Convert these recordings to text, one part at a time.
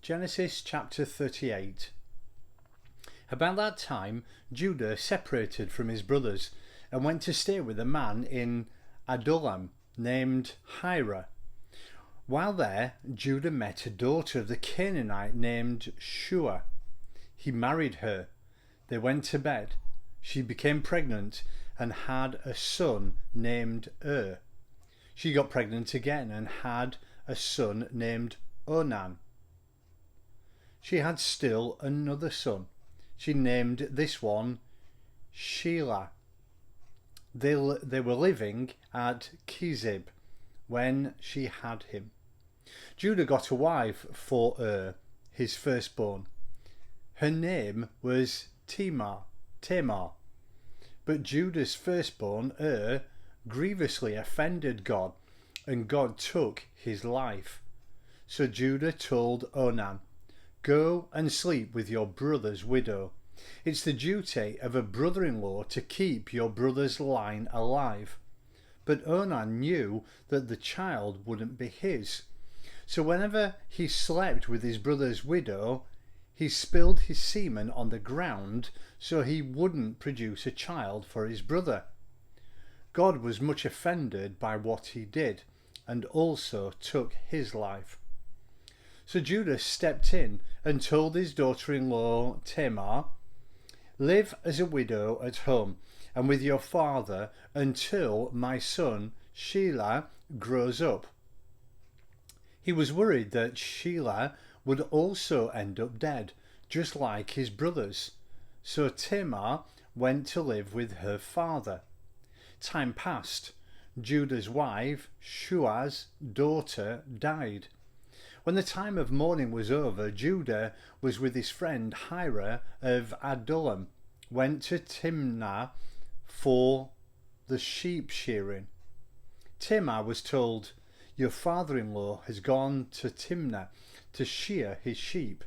Genesis chapter 38. About that time, Judah separated from his brothers and went to stay with a man in Adullam named Hirah. While there, Judah met a daughter of the Canaanite named Shua. He married her. They went to bed. She became pregnant and had a son named She got pregnant again and had a son named Onan. She had still another son. She named this one Shelah. They were living at Kezib when she had him. Judah got a wife for his firstborn. Her name was Tamar. But Judah's firstborn, grievously offended God, and God took his life. So Judah told Onan, "Go and sleep with your brother's widow. It's the duty of a brother-in-law to keep your brother's line alive." But Onan knew that the child wouldn't be his. So whenever he slept with his brother's widow, he spilled his semen on the ground so he wouldn't produce a child for his brother. God was much offended by what he did and also took his life. So Judah stepped in and told his daughter-in-law Tamar, "Live as a widow at home and with your father until my son Shelah grows up." He was worried that Shelah would also end up dead, just like his brothers. So Tamar went to live with her father. Time passed. Judah's wife, Shua's daughter, died. When the time of mourning was over, Judah was with his friend Hirah of Adullam, went to Timnah for the sheep shearing. Tamar was told, "Your father-in-law has gone to Timnah to shear his sheep."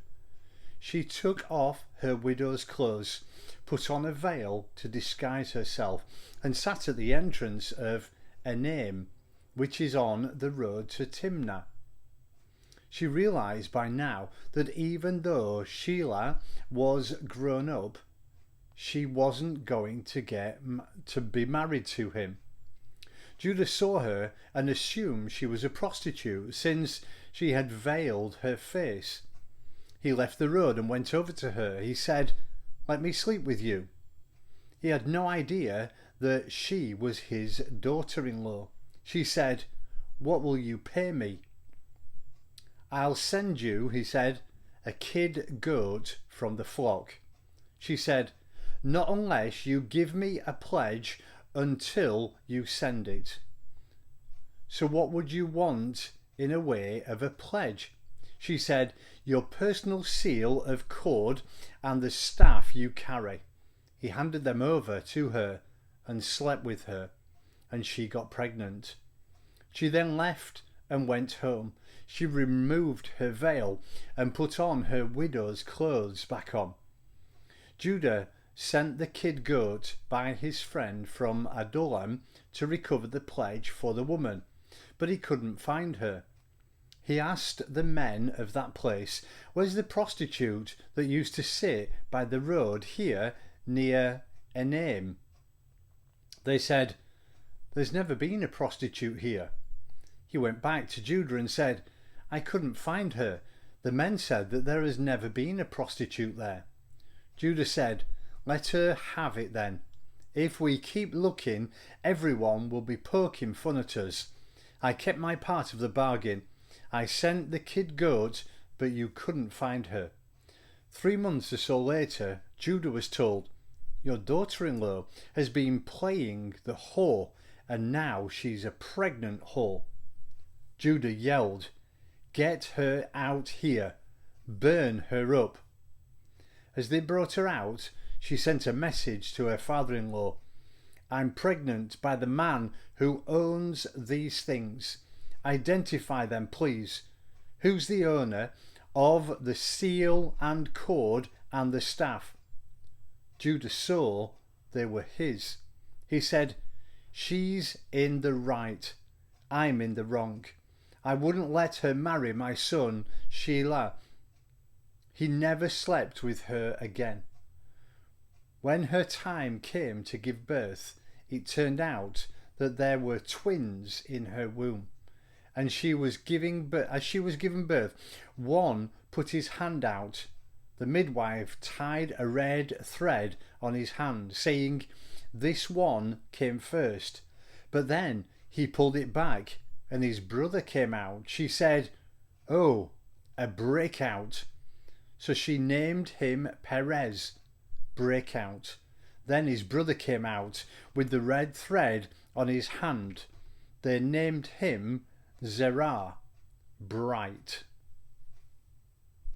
She took off her widow's clothes, put on a veil to disguise herself, and sat at the entrance of Enaim, which is on the road to Timnah. She realized by now that even though Shelah was grown up, she wasn't going to be married to him. Judah saw her and assumed she was a prostitute since she had veiled her face. He left the road and went over to her. He said, "Let me sleep with you." He had no idea that she was his daughter-in-law. She said, "What will you pay me?" "I'll send you," he said, "a kid goat from the flock." She said, "Not unless you give me a pledge until you send it." "So what would you want in a way of a pledge?" She said, "Your personal seal of cord and the staff you carry." He handed them over to her and slept with her, and she got pregnant. She then left and went home. She removed her veil and put on her widow's clothes back on. Judah sent the kid goat by his friend from Adullam to recover the pledge for the woman, but he couldn't find her. He asked the men of that place, "Where's the prostitute that used to sit by the road here near Enaim?" They said, "There's never been a prostitute here." He went back to Judah and said, "I couldn't find her. The men said that there has never been a prostitute there." Judah said, "Let her have it then. If we keep looking, everyone will be poking fun at us. I kept my part of the bargain. I sent the kid goat, but you couldn't find her." 3 months or so later, Judah was told, "Your daughter-in-law has been playing the whore, and now she's a pregnant whore." Judah yelled, "Get her out here. Burn her up." As they brought her out, she sent a message to her father-in-law, "I'm pregnant by the man who owns these things. Identify them, please. Who's the owner of the seal and cord and the staff?" Judah saw they were his. He said, "She's in the right. I'm in the wrong. I wouldn't let her marry my son Shelah." he never slept with her again. When her time came to give birth, it turned out that there were twins in her womb. And as she was given birth, one put his hand out. The midwife tied a red thread on his hand, saying, "This one came first." But then he pulled it back, and his brother came out. She said, "Oh, a breakout." So she named him Perez, Breakout. Then his brother came out with the red thread on his hand. They named him Zerah, Bright.